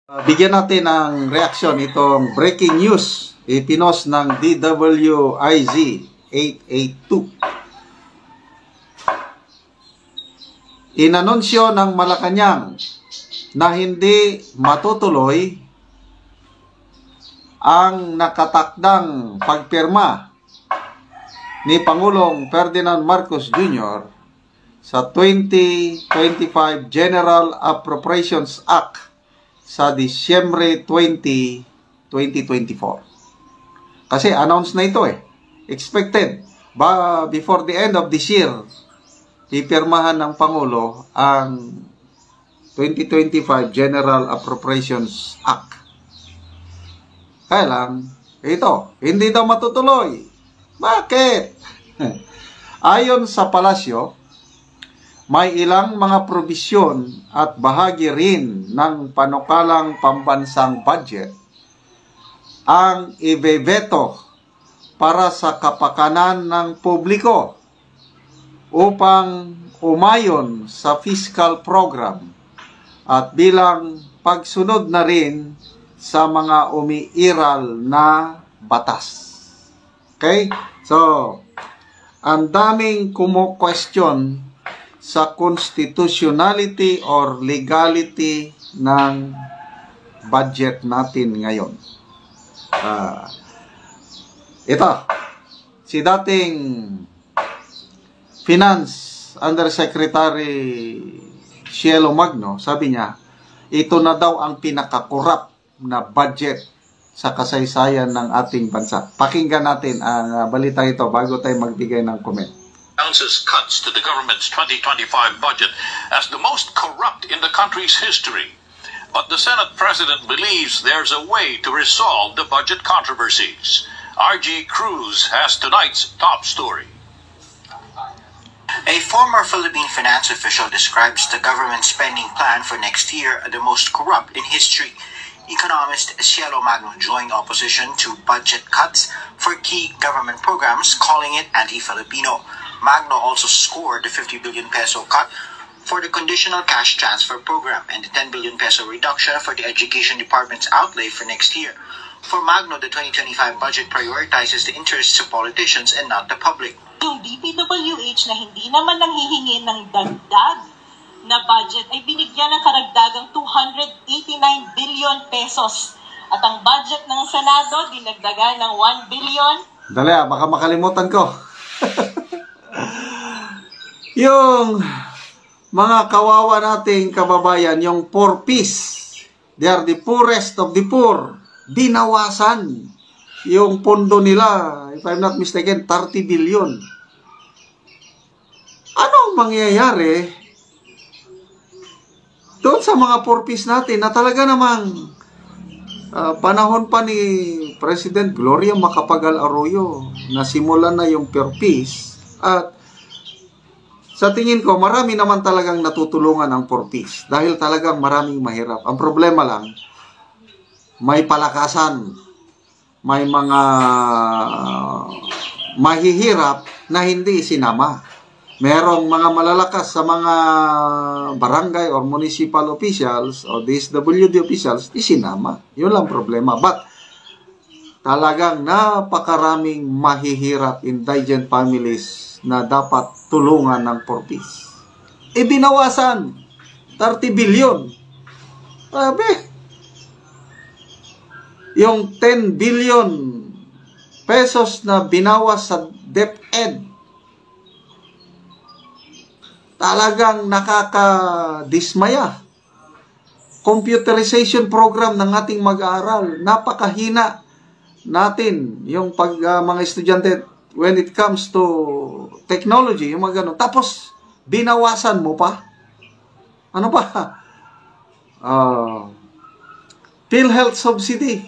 Bigyan natin ng reaksyon itong breaking news ipinost ng DWIZ 882. Inanunsyo ng Malacanang na hindi matutuloy ang nakatakdang pagpirma ni Pangulong Ferdinand Marcos Jr. sa 2025 General Appropriations Act sa Disyembre 20, 2024. Kasi announce na ito expected before the end of this year, ipirmahan ng Pangulo ang 2025 General Appropriations Act. Kaya lang, ito, hindi daw matutuloy. Bakit? Ayon sa palasyo, may ilang mga probisyon at bahagi rin ng panukalang pambansang budget ang ibebeto para sa kapakanan ng publiko upang umayon sa fiscal program at bilang pagsunod na rin sa mga umiiral na batas. Okay? So, ang daming kumo-question sa constitutionality or legality ng budget natin ngayon. Ito, si dating Finance Undersecretary Cielo Magno, sabi niya, ito na daw ang pinakakurap na budget sa kasaysayan ng ating bansa. Pakinggan natin ang balita ito bago tayo magbigay ng comment. Announces cuts to the government's 2025 budget as the most corrupt in the country's history. But the Senate President believes there's a way to resolve the budget controversies. RG Cruz has tonight's top story. A former Philippine finance official describes the government's spending plan for next year as the most corrupt in history. Economist Cielo Magno joined opposition to budget cuts for key government programs, calling it anti-Filipino. Magno also scored the 50 billion peso cut for the conditional cash transfer program and the 10 billion peso reduction for the Education Department's outlay for next year. For Magno, the 2025 budget prioritizes the interests of politicians and not the public. Yung DPWH na hindi naman nanghihingi ng dagdag na budget ay binigyan ng karagdagang 289 billion pesos. At ang budget ng Senado, dinagdagan ng 1 billion. Dali baka makalimutan ko. Yung mga kawawa nating kababayan, yung poor piece, they are the poorest of the poor, binawasan yung pondo nila, if I'm not mistaken, 30 billion. Anong mangyayari doon sa mga poor piece natin na talaga namang panahon pa ni President Gloria Macapagal Arroyo na simulan na yung poor piece at sa tingin ko, marami naman talagang natutulungan ang poor piece dahil talagang maraming mahirap. Ang problema lang, may palakasan, may mga mahihirap na hindi isinama. Merong mga malalakas sa mga barangay or municipal officials o DSWD officials, isinama. Yun lang problema. But talagang napakaraming mahihirap indigent families na dapat tulungan ng poor piece. Binawasan 30 billion. Sabi, yung 10 billion pesos na binawas sa DepEd, talagang nakakadismaya. Computerization program ng ating mag-aaral, napakahina natin yung mga estudyante when it comes to technology, yung mga ganun. Tapos, binawasan mo pa. Ano pa? PhilHealth subsidy.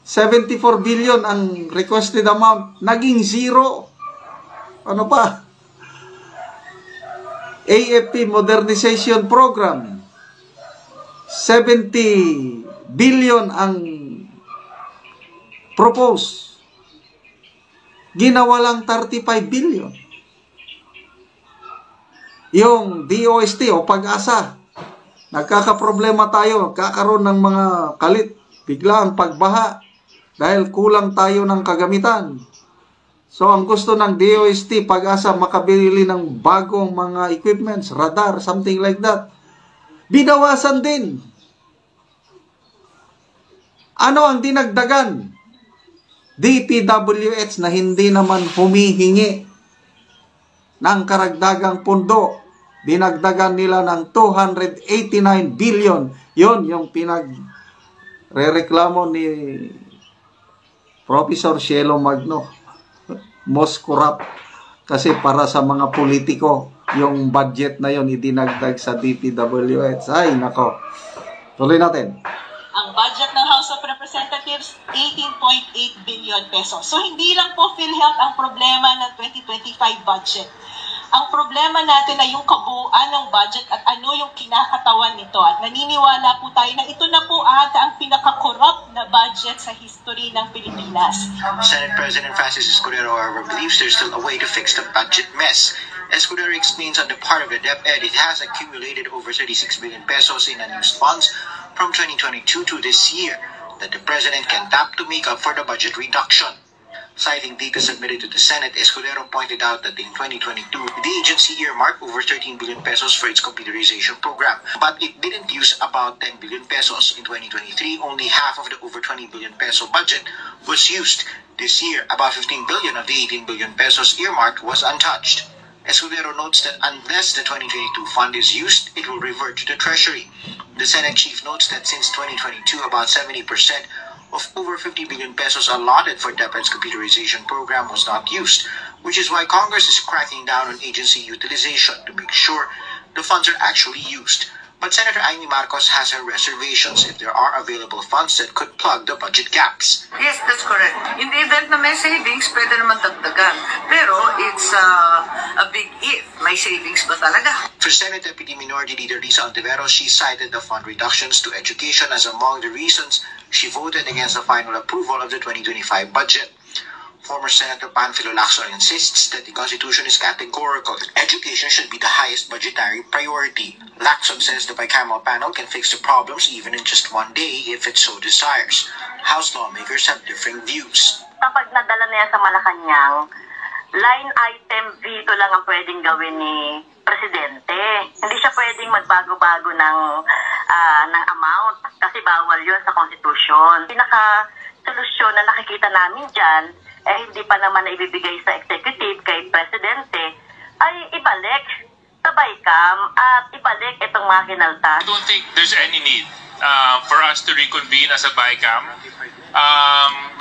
74 billion ang requested amount. Naging zero. Ano pa? AFP Modernization Program. 70 billion ang propose. Ginawa lang 35 billion. Yung DOST o Pag-asa, Nagkakaproblema tayo, kakaroon ng mga kalit, bigla ang pagbaha dahil kulang tayo ng kagamitan. So, ang gusto ng DOST, Pag-asa, makabili ng bagong mga equipments, radar, something like that. Binawasan din. Ano ang dinagdagan? DPWH na hindi naman humihingi ng karagdagang pundo. Dinagdagan nila ng 289 billion. Yun yung pinag-rereklamo ni Professor Cielo Magno. Most corrupt. Kasi para sa mga politiko, yung budget na yon idinagdag sa DPWH. Ay, nako. Tuloy natin. Ang budget ng House of Representatives, 18.8 billion pesos. So, hindi lang po PhilHealth ang problema ng 2025 budget. Ang problema natin ay yung kabuuan ng budget at ano yung kinakatawan nito. At naniniwala po tayo na ito na po ata ang pinaka-corrupt na budget sa history ng Pilipinas. Senate President Francis Escudero, however, believes there's still a way to fix the budget mess. Escudero explains on the part of the DepEd it has accumulated over 36 billion pesos in unused funds from 2022 to this year that the President can tap to make up for the budget reduction. Citing data submitted to the Senate, Escudero pointed out that in 2022, the agency earmarked over 13 billion pesos for its computerization program, but it didn't use about 10 billion pesos. In 2023, only half of the over 20 billion peso budget was used. This year, about 15 billion of the 18 billion pesos earmarked was untouched. Escudero notes that unless the 2022 fund is used, it will revert to the Treasury. The Senate chief notes that since 2022, about 70% of over 50 billion pesos allotted for DepEd's computerization program was not used, which is why Congress is cracking down on agency utilization to make sure the funds are actually used. But Senator Amy Marcos has her reservations if there are available funds that could plug the budget gaps. Yes, that's correct. In the event na may savings, pwede naman dagdagan. Pero it's a big if. May savings ba talaga? For Senate Deputy Minority Leader Lisa Ontiveros, she cited the fund reductions to education as among the reasons she voted against the final approval of the 2025 budget. Former Senator Panfilo Lacson insists that the Constitution is categorical. Education should be the highest budgetary priority. Lacson says the bicameral panel can fix the problems even in just one day if it so desires. House lawmakers have differing views. Kapag nadala na yan sa Malacanang, line item veto lang ang pwedeng gawin ni Presidente. Hindi siya pwedeng magbago-bago ng amount kasi bawal yun sa Constitution. Pinaka-solusyon na nakikita namin dyan, hindi pa naman na ibibigay sa executive kay Presidente, ay ibalik sa BICAM at ibalik itong mga kinaltas. I don't think there's any need for us to reconvene as a BICAM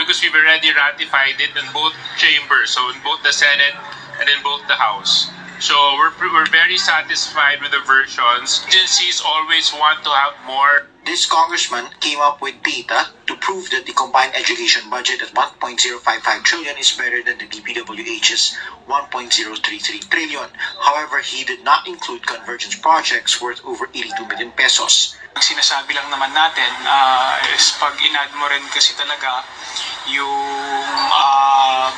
because we've already ratified it in both chambers, so in both the Senate and in both the House. So we're very satisfied with the versions. Agencies always want to have more. This congressman came up with data to prove that the combined education budget at 1.055 trillion is better than the DPWH's 1.033 trillion. However, he did not include convergence projects worth over 82 million pesos. Ang sinasabi lang naman natin is pag in-add mo rin kasi talaga yung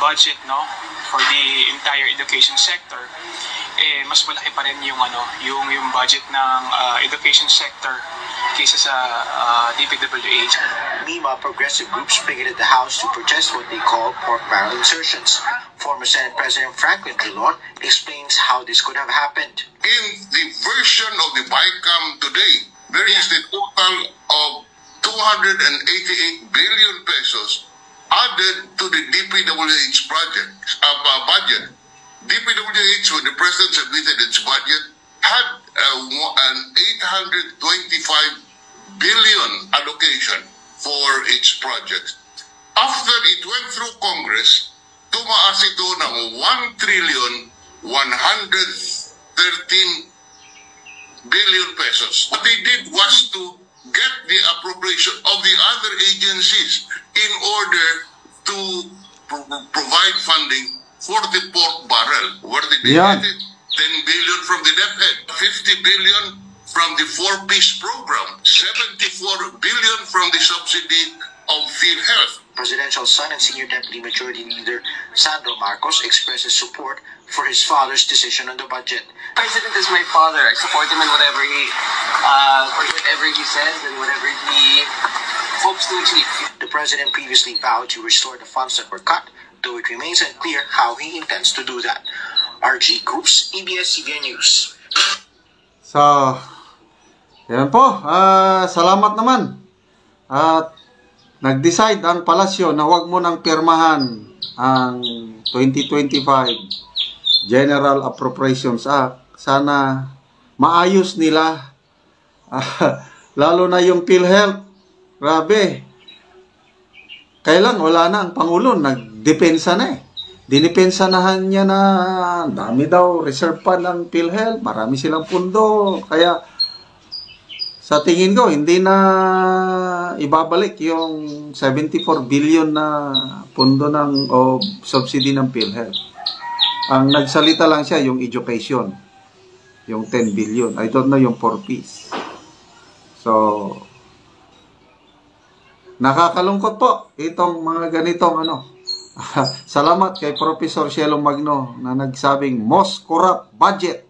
budget for the entire education sector, mas malaki pa rin yung yung budget ng education sector kaysa sa DPWH. Meanwhile, progressive groups picketed the House to protest what they call pork barrel insertions. Former Senate President Franklin Drilon explains how this could have happened. In the version of the BICAM today, there is the total of 288 billion pesos added to the DPWH budget. DPWH, when the President submitted its budget, had an 825 billion allocation for its projects. After it went through Congress, tumaas ito ng 1,113 billion pesos. What they did was to get the appropriation of the other agencies in order to provide funding for the pork barrel. Where did they get it? 10 billion from the DepEd, 50 billion from the 4-piece program, 74 billion from the subsidy of PhilHealth. Presidential son and senior deputy majority leader Sandro Marcos expresses support for his father's decision on the budget. President is my father. I support him in whatever he says and whatever he hopes to achieve. The president previously vowed to restore the funds that were cut, though it remains unclear how he intends to do that. RG Cruz, ABS-CBN News. So, yan po. Salamat naman. At nag-decide ang palasyo na huwag mo nang pirmahan ang 2025 General Appropriations Act. Sana maayos nila. Lalo na yung PhilHealth. Grabe. Kailan wala na ang Pangulo. Nagdepensa na eh. Dinipensahan niya na dami daw reserve pa ng PhilHealth. Marami silang pundo. Kaya sa tingin ko, hindi na ibabalik yung 74 billion na pundo o subsidy ng PhilHealth. Ang nagsalita lang siya yung education, yung 10 billion. I don't know yung 4Ps. So, nakakalungkot po itong mga ganitong Salamat kay Professor Cielo Magno na nagsabing most corrupt budget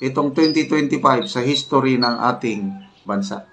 itong 2025 sa history ng ating bansa.